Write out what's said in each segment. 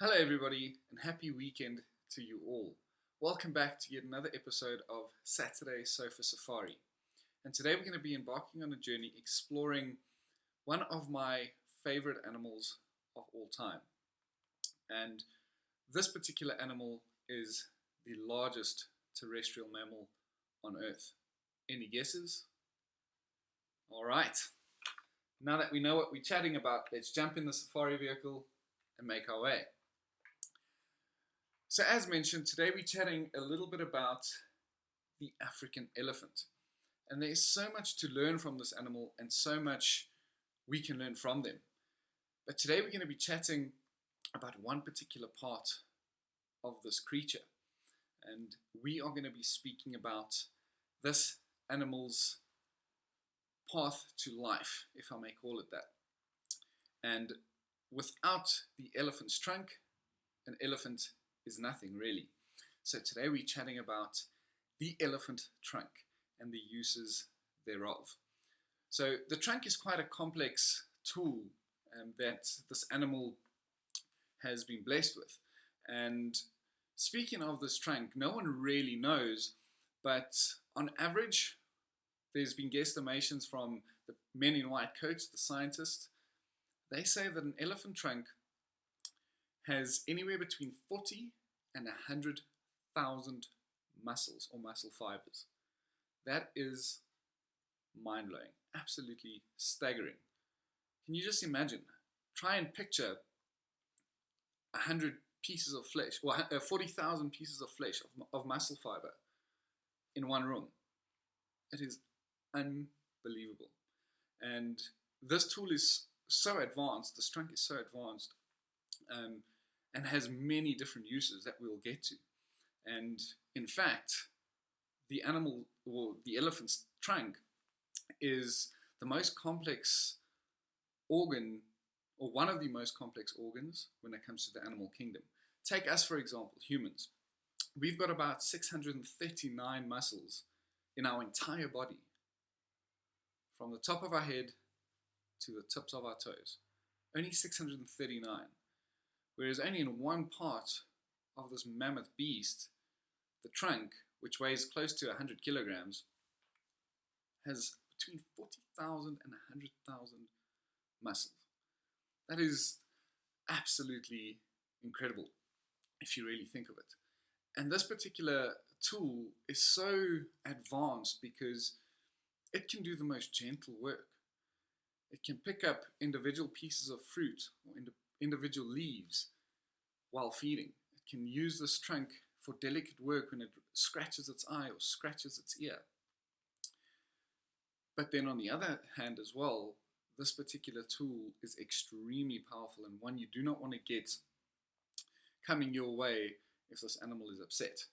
Hello, everybody, and happy weekend to you all. Welcome back to yet another episode of Saturday Sofa Safari. And today we're going to be embarking on a journey exploring one of my favorite animals of all time. And this particular animal is the largest terrestrial mammal on Earth. Any guesses? All right. Now that we know what we're chatting about, let's jump in the safari vehicle and make our way. So as mentioned, today we're chatting a little bit about the African elephant. And there's so much to learn from this animal and so much we can learn from them. But today we're going to be chatting about one particular part of this creature. And we are going to be speaking about this animal's path to life, if I may call it that. And without the elephant's trunk, an elephant is nothing really. So today we're chatting about the elephant trunk and the uses thereof. So the trunk is quite a complex tool that this animal has been blessed with. And speaking of this trunk, no one really knows, but on average, there's been guesstimations from the men in white coats, the scientists. They say that an elephant trunk has anywhere between 40 and 100,000 muscles or muscle fibers. That is mind-blowing, absolutely staggering. Can you just imagine? Try and picture 100 pieces of flesh, or 40,000 pieces of flesh, of muscle fiber in one room. It is unbelievable. And this tool is so advanced, this trunk is so advanced, and has many different uses that we'll get to. And in fact, the animal, or the elephant's trunk, is the most complex organ, or one of the most complex organs when it comes to the animal kingdom. Take us, for example, humans. We've got about 639 muscles in our entire body, from the top of our head to the tips of our toes. Only 639. Whereas only in one part of this mammoth beast, the trunk, which weighs close to 100 kilograms, has between 40,000 and 100,000 muscles. That is absolutely incredible if you really think of it. And this particular tool is so advanced because it can do the most gentle work. It can pick up individual pieces of fruit or individual leaves while feeding. It can use this trunk for delicate work when it scratches its eye or scratches its ear. But then on the other hand as well, this particular tool is extremely powerful and one you do not want to get coming your way if this animal is upset,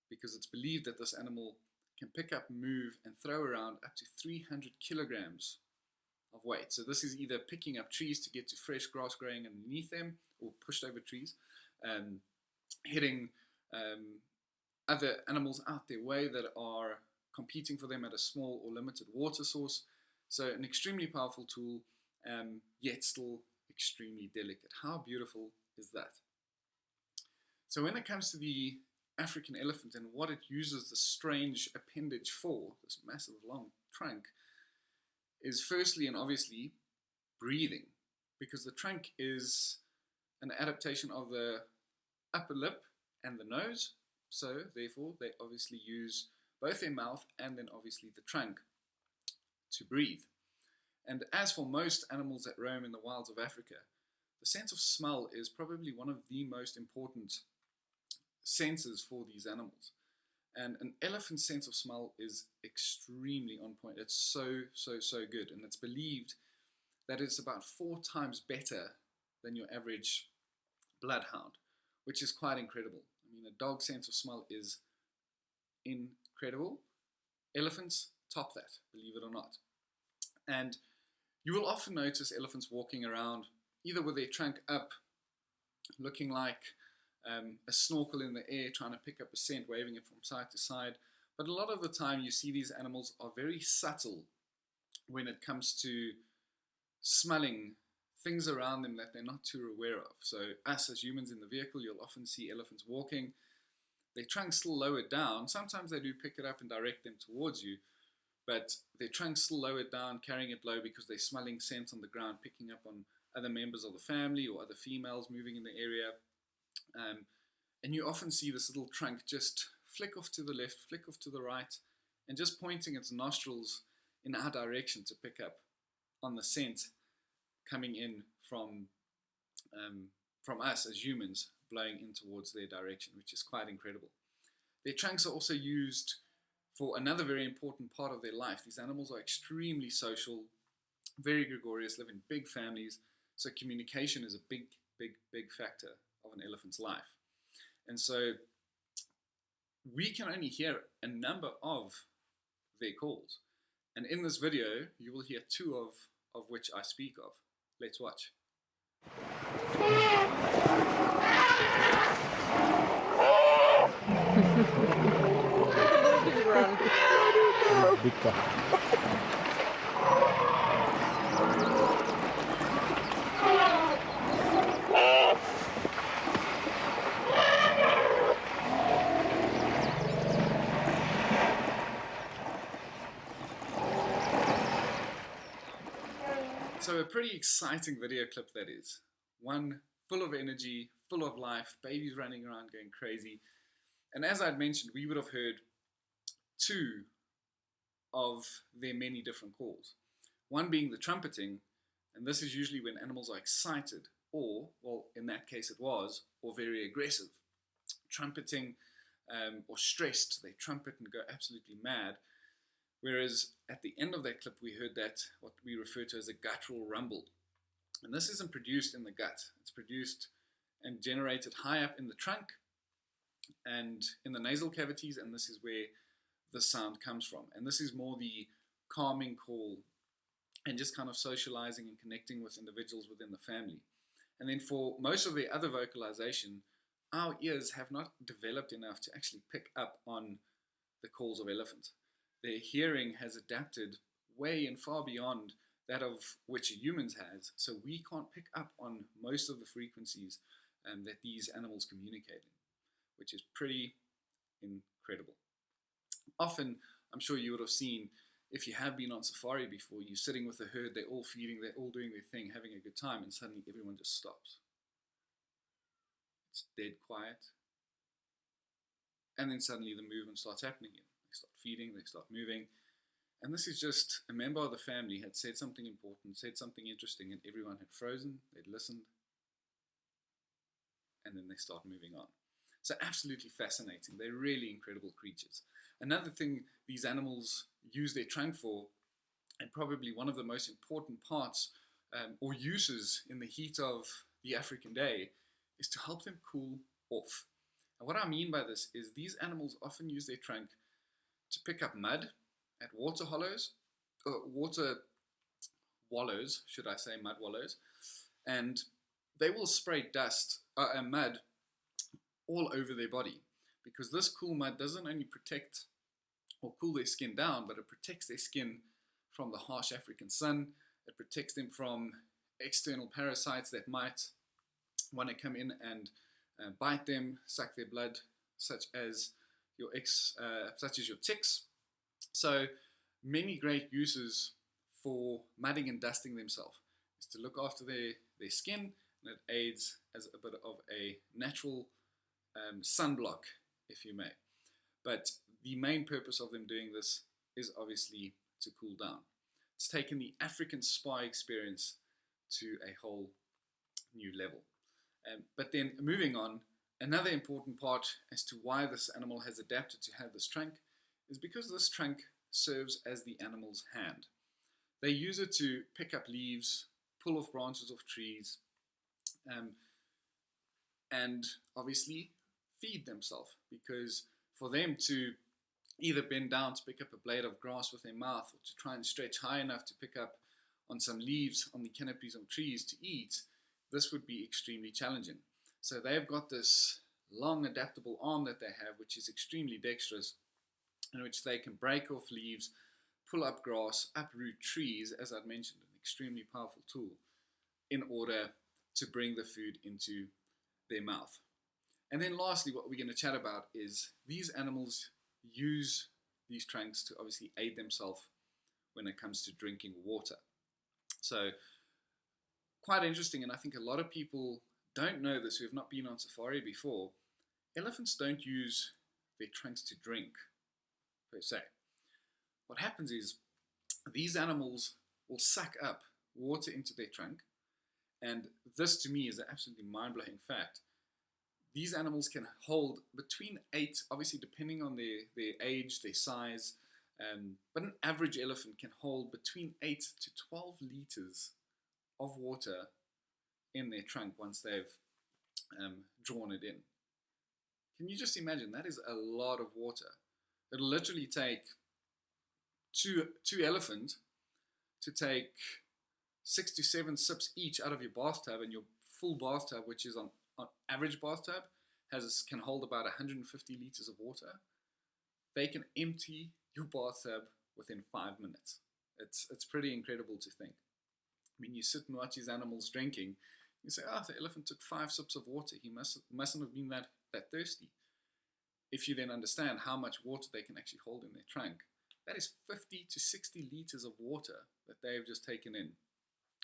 because it's believed that this animal can pick up, move, and throw around up to 300 kilograms of weight. So this is either picking up trees to get to fresh grass growing underneath them, or pushed over trees, hitting other animals out their way that are competing for them at a small or limited water source. So an extremely powerful tool, yet still extremely delicate. How beautiful is that? So when it comes to the African elephant and what it uses the strange appendage for, this massive long trunk, is firstly and obviously breathing, because the trunk is an adaptation of the upper lip and the nose, so therefore they obviously use both their mouth and then obviously the trunk to breathe. And as for most animals that roam in the wilds of Africa, the sense of smell is probably one of the most important senses for these animals. And an elephant's sense of smell is extremely on point. It's so good. And it's believed that it's about 4 times better than your average bloodhound, which is quite incredible. I mean, a dog's sense of smell is incredible. Elephants top that, believe it or not. And you will often notice elephants walking around either with their trunk up, looking like a snorkel in the air, trying to pick up a scent, waving it from side to side. But a lot of the time you see these animals are very subtle when it comes to smelling things around them that they're not too aware of. So us as humans in the vehicle, you'll often see elephants walking, their trunks still lowered down. Sometimes they do pick it up and direct them towards you, but their trunks still lowered down, carrying it low because they're smelling scent on the ground, picking up on other members of the family or other females moving in the area. And you often see this little trunk just flick off to the left, flick off to the right, and just pointing its nostrils in our direction to pick up on the scent coming in from us as humans, blowing in towards their direction, which is quite incredible. Their trunks are also used for another very important part of their life. These animals are extremely social, very gregarious, live in big families, so communication is a big, big, big factor of an elephant's life. And so we can only hear a number of their calls. And in this video, you will hear two of which I speak of. Let's watch. So a pretty exciting video clip that is. One full of energy, full of life, babies running around going crazy. And as I'd mentioned, we would have heard two of their many different calls. One being the trumpeting, and this is usually when animals are excited or, well, in that case it was, or very aggressive. Trumpeting or stressed, they trumpet and go absolutely mad. Whereas at the end of that clip, we heard that, what we refer to as a guttural rumble. And this isn't produced in the gut. It's produced and generated high up in the trunk and in the nasal cavities, and this is where the sound comes from. And this is more the calming call and just kind of socializing and connecting with individuals within the family. And then for most of the other vocalization, our ears have not developed enough to actually pick up on the calls of elephants. Their hearing has adapted way and far beyond that of which humans has, so we can't pick up on most of the frequencies that these animals communicate in, which is pretty incredible. Often, I'm sure you would have seen, if you have been on safari before, you're sitting with a herd, they're all feeding, they're all doing their thing, having a good time, and suddenly everyone just stops. It's dead quiet, and then suddenly the movement starts happening again. They start feeding, they start moving, and this is just a member of the family had said something important, said something interesting, and everyone had frozen, they'd listened, and then they start moving on. So absolutely fascinating. They're really incredible creatures. Another thing these animals use their trunk for, and probably one of the most important parts or uses in the heat of the African day, is to help them cool off. And what I mean by this is these animals often use their trunk to pick up mud at water wallows, should I say, mud wallows, and they will spray dust and mud all over their body, because this cool mud doesn't only protect or cool their skin down, but it protects their skin from the harsh African sun. It protects them from external parasites that might want to come in and bite them, suck their blood, such as your ticks. So many great uses for mudding and dusting themselves is to look after their skin, and it aids as a bit of a natural sunblock, if you may. But the main purpose of them doing this is obviously to cool down. It's taken the African spa experience to a whole new level. But then moving on, another important part as to why this animal has adapted to have this trunk is because this trunk serves as the animal's hand. They use it to pick up leaves, pull off branches of trees, and obviously feed themselves, because for them to either bend down to pick up a blade of grass with their mouth, or to try and stretch high enough to pick up on some leaves on the canopies of trees to eat, this would be extremely challenging. So they've got this long adaptable arm that they have, which is extremely dexterous, in which they can break off leaves, pull up grass, uproot trees, as I'd mentioned, an extremely powerful tool, in order to bring the food into their mouth. And then lastly, what we're going to chat about is these animals use these trunks to obviously aid themselves when it comes to drinking water. So quite interesting, and I think a lot of people don't know this who have not been on safari before. Elephants don't use their trunks to drink per se. What happens is these animals will suck up water into their trunk, and this to me is an absolutely mind-blowing fact. These animals can hold between 8, obviously depending on their age, their size, but an average elephant can hold between 8 to 12 liters of water in their trunk once they've drawn it in. Can you just imagine? That is a lot of water. It'll literally take two elephants to take 6 to 7 sips each out of your bathtub, and your full bathtub, which is on average bathtub, can hold about 150 liters of water. They can empty your bathtub within 5 minutes. It's pretty incredible to think. When you sit and watch these animals drinking, you say, oh, the elephant took 5 sips of water. He mustn't have been that thirsty. If you then understand how much water they can actually hold in their trunk, that is 50 to 60 liters of water that they've just taken in,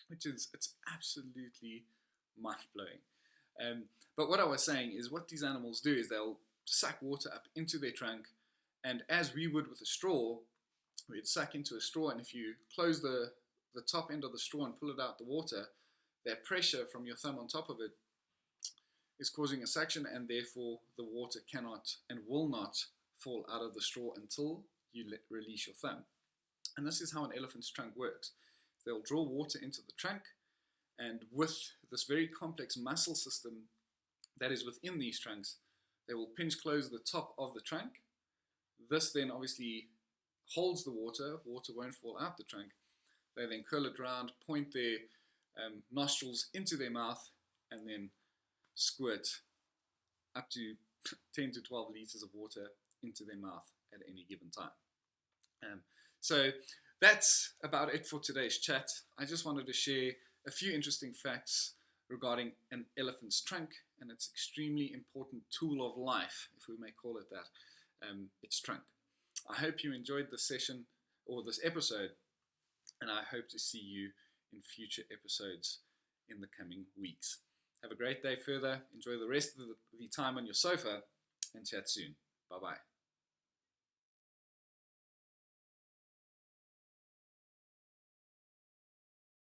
it's absolutely mind-blowing. But what I was saying is what these animals do is they'll suck water up into their trunk, and as we would with a straw, we'd suck into a straw, and if you close the top end of the straw and pull it out the water, that pressure from your thumb on top of it is causing a suction, and therefore the water cannot and will not fall out of the straw until you release your thumb. And this is how an elephant's trunk works. They'll draw water into the trunk, and with this very complex muscle system that is within these trunks, they will pinch close the top of the trunk. This then obviously holds the water won't fall out the trunk. They then curl it around, point their nostrils into their mouth, and then squirt up to 10 to 12 liters of water into their mouth at any given time. So that's about it for today's chat. I just wanted to share a few interesting facts regarding an elephant's trunk and its extremely important tool of life, if we may call it that, its trunk. I hope you enjoyed this session or this episode, and I hope to see you in future episodes in the coming weeks. Have a great day further. Enjoy the rest of the time on your sofa, and chat soon. Bye-bye.